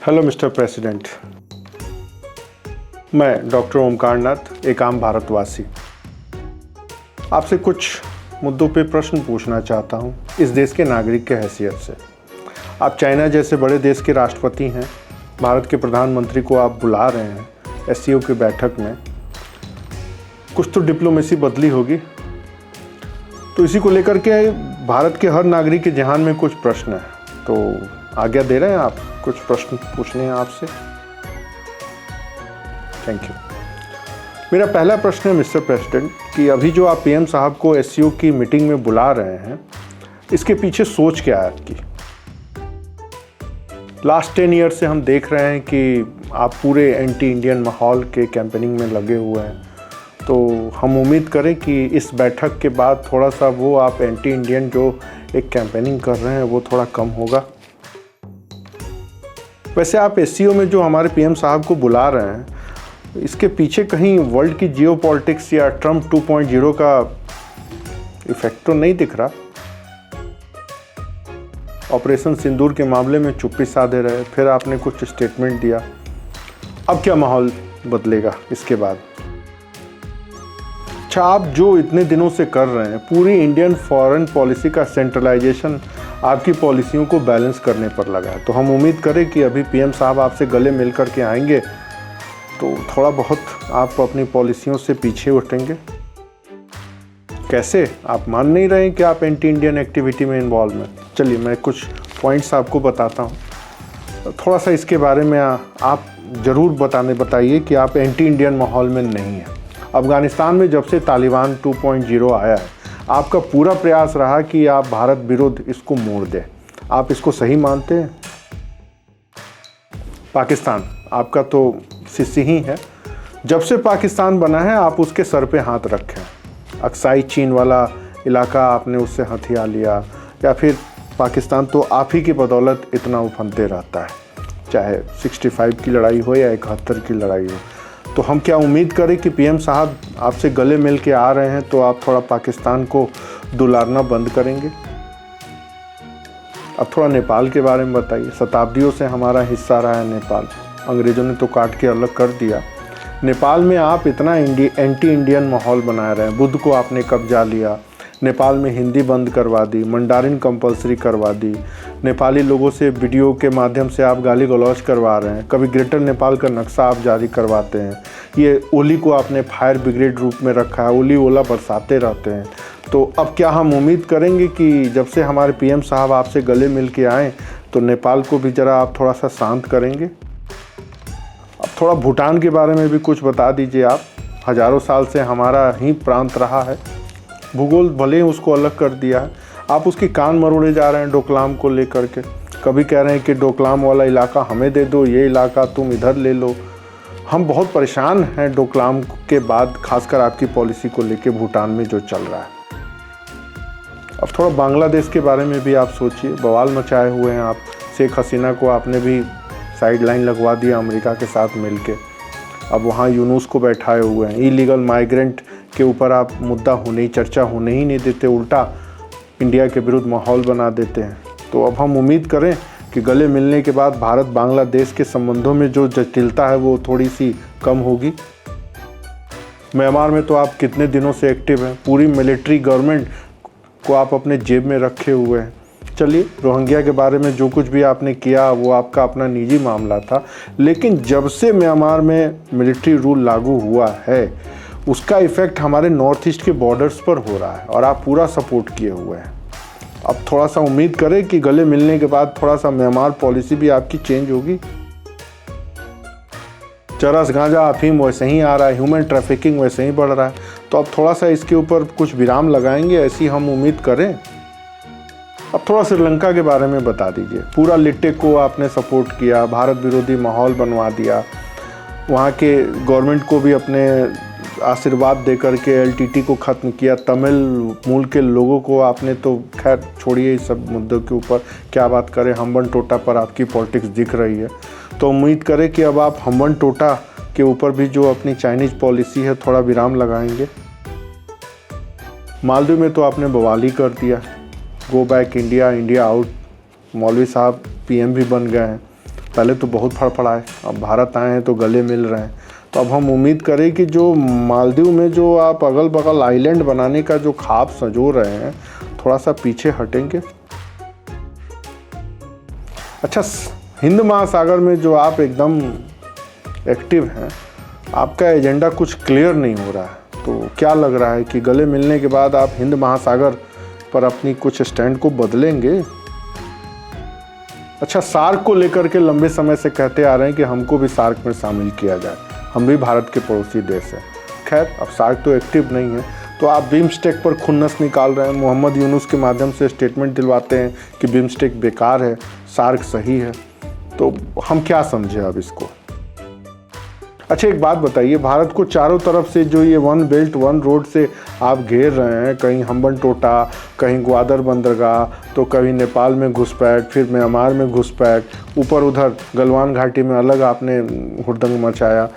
Hello mister president, मैं doctor Omkar Nath, एक आम भारतवासी आपसे कुछ मुद्दों पे प्रश्न पूछना चाहता हूँ इस देश के नागरिक के हैसियत से। आप चाइना जैसे बड़े देश के राष्ट्रपति हैं, भारत के प्रधानमंत्री को आप बुला रहे हैं एससीओ की बैठक में, कुछ तो डिप्लोमेसी बदली होगी। तो इसी को लेकर के भारत के हर नागरिक के ज़हन में कुछ प्रश्न है, तो आज्ञा दे रहे हैं आप? कुछ प्रश्न पूछने हैं आपसे। Thank you. मेरा पहला प्रश्न है मिस्टर प्रेसिडेंट कि अभी जो आप पीएम साहब को एससीओ की मीटिंग में बुला रहे हैं, इसके पीछे सोच क्या है आपकी? लास्ट 10 ईयर से हम देख रहे हैं कि आप पूरे एंटी इंडियन माहौल के कैंपेनिंग में लगे हुए हैं, तो हम उम्मीद करें कि इस बैठक के बाद थोड़ा सा वो आप एंटी इंडियन जो एक कैंपेनिंग कर रहे हैं वो थोड़ा कम होगा। वैसे आप एससीओ में जो हमारे पीएम साहब को बुला रहे हैं, इसके पीछे कहीं वर्ल्ड की जियोपॉलिटिक्स या ट्रम्प 2.0 का इफेक्ट तो नहीं दिख रहा? ऑपरेशन सिंदूर के मामले में चुप्पी साधे रहे, फिर आपने कुछ स्टेटमेंट दिया, अब क्या माहौल बदलेगा इसके बाद? अच्छा, आप जो इतने दिनों से कर रहे हैं, पूरी इंडियन फॉरेन पॉलिसी का सेंट्रलाइजेशन आपकी पॉलिसियों को बैलेंस करने पर लगा है, तो हम उम्मीद करें कि अभी पीएम साहब आपसे गले मिल कर के आएंगे तो थोड़ा बहुत आप अपनी पॉलिसियों से पीछे उठेंगे। कैसे? आप मान नहीं रहे कि आप एंटी इंडियन एक्टिविटी में इन्वॉल्व हैं? चलिए मैं कुछ पॉइंट्स आपको बताता हूँ, थोड़ा सा इसके बारे में आप ज़रूर बताइए कि आप एंटी इंडियन माहौल में नहीं हैं। अफ़गानिस्तान में जब से तालिबान 2.0 आया है, आपका पूरा प्रयास रहा कि आप भारत विरुद्ध इसको मोड़ दें। आप इसको सही मानते हैं? पाकिस्तान आपका तो शिष्य ही है, जब से पाकिस्तान बना है आप उसके सर पे हाथ रखें। अक्साई चीन वाला इलाका आपने उससे हथिया लिया, या फिर पाकिस्तान तो आप ही की बदौलत इतना उफनते रहता है, चाहे 65 की लड़ाई हो या 71 की लड़ाई हो। तो हम क्या उम्मीद करें कि पीएम साहब आपसे गले मिल के आ रहे हैं तो आप थोड़ा पाकिस्तान को दुलारना बंद करेंगे? अब थोड़ा नेपाल के बारे में बताइए। शताब्दियों से हमारा हिस्सा रहा है नेपाल, अंग्रेज़ों ने तो काट के अलग कर दिया। नेपाल में आप इतना एंटी इंडियन माहौल बना रहे हैं, बुद्ध को आपने कब्जा लिया, नेपाल में हिंदी बंद करवा दी, मंडारिन कंपलसरी करवा दी, नेपाली लोगों से वीडियो के माध्यम से आप गाली गलौज करवा रहे हैं, कभी ग्रेटर नेपाल का नक्शा आप जारी करवाते हैं, ये ओली को आपने फायर ब्रिगेड रूप में रखा है, ओली ओला बरसाते रहते हैं। तो अब क्या हम उम्मीद करेंगे कि जब से हमारे पीएम साहब आपसे गले मिल के आएँ तो नेपाल को भी ज़रा आप थोड़ा सा शांत करेंगे? अब थोड़ा भूटान के बारे में भी कुछ बता दीजिए। आप हज़ारों साल से हमारा ही प्रांत रहा है, भूगोल भले ही उसको अलग कर दिया है, आप उसकी कान मरोड़े जा रहे हैं डोकलाम को लेकर के। कभी कह रहे हैं कि डोकलाम वाला इलाका हमें दे दो, ये इलाका तुम इधर ले लो। हम बहुत परेशान हैं डोकलाम के बाद, खासकर आपकी पॉलिसी को लेके भूटान में जो चल रहा है। अब थोड़ा बांग्लादेश के बारे में भी आप सोचिए, बवाल मचाए हुए हैं आप। शेख हसीना को आपने भी साइड लाइन लगवा दिया अमेरिका के साथ मिलके, अब वहाँ यूनुस को बैठाए हुए हैं। इलीगल माइग्रेंट के ऊपर आप मुद्दा होने, चर्चा होने ही नहीं देते, उल्टा इंडिया के विरुद्ध माहौल बना देते हैं। तो अब हम उम्मीद करें कि गले मिलने के बाद भारत बांग्लादेश के संबंधों में जो जटिलता है वो थोड़ी सी कम होगी। म्यांमार में तो आप कितने दिनों से एक्टिव हैं, पूरी मिलिट्री गवर्नमेंट को आप अपने जेब में रखे हुए हैं। चलिए, रोहिंग्या के बारे में जो कुछ भी आपने किया वो आपका अपना निजी मामला था, लेकिन जब से म्यांमार में मिलिट्री रूल लागू हुआ है उसका इफ़ेक्ट हमारे नॉर्थ ईस्ट के बॉर्डर्स पर हो रहा है और आप पूरा सपोर्ट किए हुए हैं। अब थोड़ा सा उम्मीद करें कि गले मिलने के बाद थोड़ा सा म्यांमार पॉलिसी भी आपकी चेंज होगी। चरस, गांजा, अफीम वैसे ही आ रहा है, ह्यूमन ट्रैफिकिंग वैसे ही बढ़ रहा है, तो अब थोड़ा सा इसके ऊपर कुछ विराम लगाएंगे, ऐसी हम उम्मीद करें। अब थोड़ा श्रीलंका के बारे में बता दीजिए। पूरा लिट्टे को आपने सपोर्ट किया, भारत विरोधी माहौल बनवा दिया, वहाँ के गवर्नमेंट को भी अपने आशीर्वाद दे करके एलटीटी को ख़त्म किया, तमिल मूल के लोगों को आपने तो खैर छोड़िए इस सब मुद्दों के ऊपर, क्या बात करें, हम्बन टोटा पर आपकी पॉलिटिक्स दिख रही है। तो उम्मीद करें कि अब आप हम्बन टोटा के ऊपर भी जो अपनी चाइनीज़ पॉलिसी है थोड़ा विराम लगाएंगे। मालदीव में तो आपने बवाल ही कर दिया, go back India, India out. मौलवी साहब पीएम भी बन गए हैं, पहले तो बहुत फड़फड़ाए, अब भारत आए हैं तो गले मिल रहे हैं। तो अब हम उम्मीद करें कि जो मालदीव में जो आप अगल बगल आइलैंड बनाने का जो ख्वाब संजो रहे हैं, थोड़ा सा पीछे हटेंगे। अच्छा, हिंद महासागर में जो आप एकदम एक्टिव हैं, आपका एजेंडा कुछ क्लियर नहीं हो रहा है, तो क्या लग रहा है कि गले मिलने के बाद आप हिंद महासागर पर अपनी कुछ स्टैंड को बदलेंगे? अच्छा, सार्क को लेकर के लंबे समय से कहते आ रहे हैं कि हमको भी सार्क में शामिल किया जाए, हम भी भारत के पड़ोसी देश हैं। खैर, अब सार्क तो एक्टिव नहीं है, तो आप बिम्स्टेक पर खुन्नस निकाल रहे हैं, मोहम्मद यूनुस के माध्यम से स्टेटमेंट दिलवाते हैं कि बिम्स्टेक बेकार है, सार्क सही है। तो हम क्या समझे अब इसको? अच्छा, एक बात बताइए, भारत को चारों तरफ से जो ये वन बेल्ट वन रोड से आप घेर रहे हैं, कहीं हम्बनटोटा, कहीं ग्वादर बंदरगाह, तो कभी नेपाल में घुसपैठ, फिर म्यांमार में घुसपैठ, ऊपर उधर गलवान घाटी में अलग आपने हुड़दंग मचाया,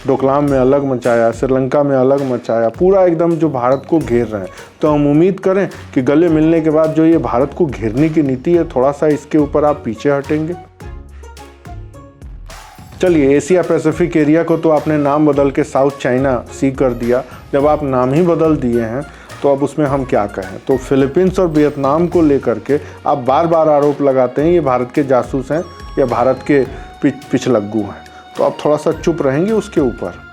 डोकलाम में अलग मचाया, श्रीलंका में अलग मचाया, पूरा एकदम जो भारत को घेर रहे हैं। तो हम उम्मीद करें कि गले मिलने के बाद जो ये भारत को घेरने की नीति है, थोड़ा सा इसके ऊपर आप पीछे हटेंगे। चलिए, एशिया पैसिफिक एरिया को तो आपने नाम बदल के साउथ चाइना सी कर दिया। जब आप नाम ही बदल दिए हैं तो अब उसमें हम क्या कहें? तो फिलीपींस और वियतनाम को लेकर के आप बार बार आरोप लगाते हैं ये भारत के जासूस हैं या भारत के पिछलग्गू हैं, तो आप थोड़ा सा चुप रहेंगे उसके ऊपर?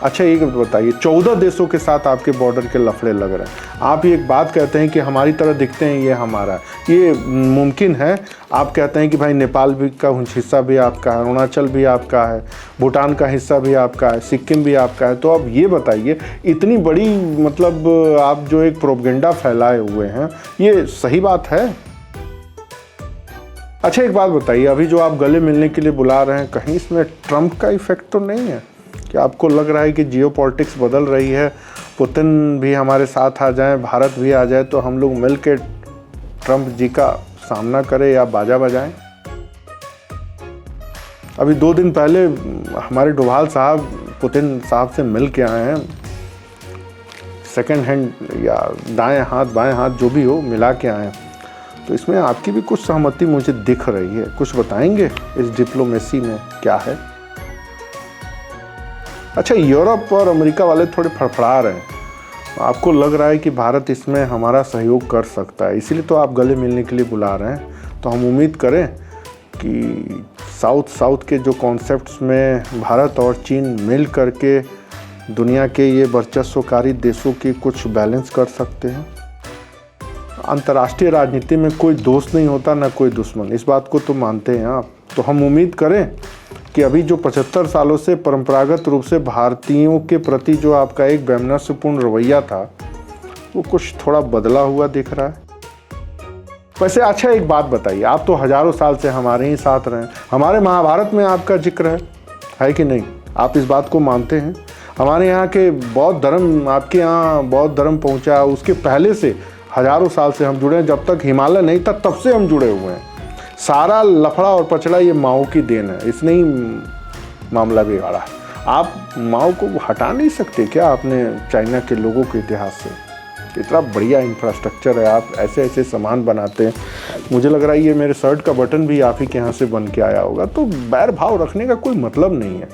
अच्छा, एक बताइए, 14 देशों के साथ आपके बॉर्डर के लफड़े लग रहे हैं, आप ये एक बात कहते हैं कि हमारी तरह दिखते हैं, ये हमारा, ये मुमकिन है? आप कहते हैं कि भाई नेपाल भी का हिस्सा भी आपका है, अरुणाचल भी आपका है, भूटान का हिस्सा भी आपका है, सिक्किम भी आपका है। तो अब ये बताइए, इतनी बड़ी मतलब आप जो एक प्रोपेगेंडा फैलाए हुए हैं, ये सही बात है? अच्छा, एक बात बताइए, अभी जो आप गले मिलने के लिए बुला रहे हैं, कहीं इसमें ट्रंप का इफेक्ट तो नहीं है? क्या आपको लग रहा है कि जियोपॉलिटिक्स बदल रही है, पुतिन भी हमारे साथ आ जाएं, भारत भी आ जाए, तो हम लोग मिल के ट्रंप जी का सामना करें या बाजा बजाएं? अभी 2 दिन पहले हमारे डोभाल साहब पुतिन साहब से मिल के आए हैं, सेकंड हैंड या दाएं हाथ बाएं हाथ जो भी हो मिला के आए हैं। तो इसमें आपकी भी कुछ सहमति मुझे दिख रही है, कुछ बताएंगे इस डिप्लोमेसी में क्या है? अच्छा, यूरोप और अमेरिका वाले थोड़े फड़फड़ा रहे हैं, आपको लग रहा है कि भारत इसमें हमारा सहयोग कर सकता है, इसीलिए तो आप गले मिलने के लिए बुला रहे हैं। तो हम उम्मीद करें कि साउथ के जो कॉन्सेप्ट्स में भारत और चीन मिल करके दुनिया के ये वर्चस्वकारी देशों की कुछ बैलेंस कर सकते हैं। अंतर्राष्ट्रीय राजनीति में कोई दोस्त नहीं होता, ना कोई दुश्मन, इस बात को तो मानते हैं आप। तो हम उम्मीद करें कि अभी जो 75 सालों से परंपरागत रूप से भारतीयों के प्रति जो आपका एक वैमनस्यपूर्ण रवैया था, वो कुछ थोड़ा बदला हुआ दिख रहा है। वैसे अच्छा, एक बात बताइए, आप तो हजारों साल से हमारे ही साथ रहे, हमारे महाभारत में आपका जिक्र है कि नहीं? आप इस बात को मानते हैं? हमारे यहाँ के बौद्ध धर्म, आपके यहाँ बौद्ध धर्म पहुँचा, उसके पहले से हजारों साल से हम जुड़े हैं, जब तक हिमालय नहीं था तब से हम जुड़े हुए हैं। सारा लफड़ा और पचड़ा ये माओ की देन है, इसने ही मामला बिगाड़ा है। आप माओ को हटा नहीं सकते क्या आपने चाइना के लोगों के इतिहास से? इतना बढ़िया इंफ्रास्ट्रक्चर है, आप ऐसे ऐसे सामान बनाते हैं, मुझे लग रहा है ये मेरे शर्ट का बटन भी आप ही के यहाँ से बन के आया होगा। तो बैर भाव रखने का कोई मतलब नहीं है,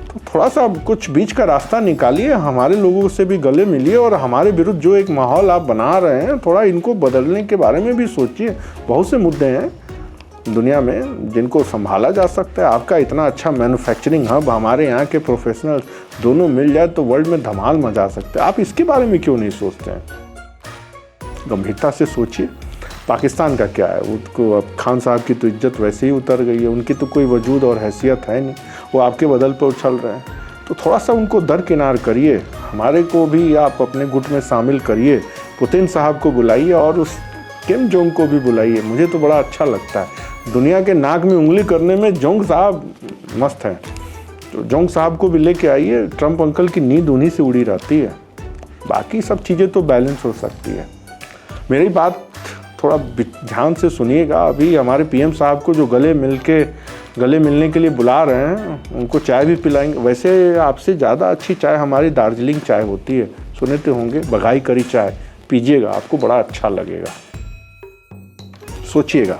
तो थोड़ा सा कुछ बीच का रास्ता निकालिए, हमारे लोगों से भी गले मिलिए और हमारे विरुद्ध जो एक माहौल आप बना रहे हैं, थोड़ा इनको बदलने के बारे में भी सोचिए। बहुत से मुद्दे हैं दुनिया में जिनको संभाला जा सकता है। आपका इतना अच्छा मैन्युफैक्चरिंग हब, हमारे यहाँ के प्रोफेशनल दोनों मिल जाए तो वर्ल्ड में धमाल मचा सकते हैं। आप इसके बारे में क्यों नहीं सोचते हैं? गंभीरता से सोचिए। पाकिस्तान का क्या है, उसको अब खान साहब की तो इज्जत वैसे ही उतर गई है, उनकी तो कोई वजूद और हैसियत है नहीं, वो आपके बदल पर उछल रहे हैं। तो थोड़ा सा उनको दरकिनार करिए, हमारे को भी आप अपने गुट में शामिल करिए, पुतिन साहब को बुलाइए और उस किम जोंग को भी बुलाइए। मुझे तो बड़ा अच्छा लगता है, दुनिया के नाक में उंगली करने में जोंग साहब मस्त हैं, तो जोंग साहब को भी लेके आइए। ट्रंप अंकल की नींद उन्हीं से उड़ी रहती है, बाकी सब चीज़ें तो बैलेंस हो सकती है। मेरी बात थोड़ा ध्यान से सुनिएगा। अभी हमारे पीएम साहब को जो गले मिलने के लिए बुला रहे हैं, उनको चाय भी पिलाएंगे। वैसे आपसे ज़्यादा अच्छी चाय हमारी दार्जिलिंग चाय होती है, सुने तो होंगे, बघाई करी चाय, पीजिएगा, आपको बड़ा अच्छा लगेगा। सोचिएगा,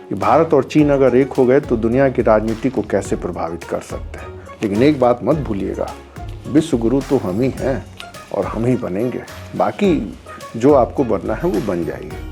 कि भारत और चीन अगर एक हो गए तो दुनिया की राजनीति को कैसे प्रभावित कर सकते हैं। लेकिन एक बात मत भूलिएगा, विश्व गुरु तो हम ही हैं और हम ही बनेंगे। बाकी जो आपको बनना है वो बन जाइए।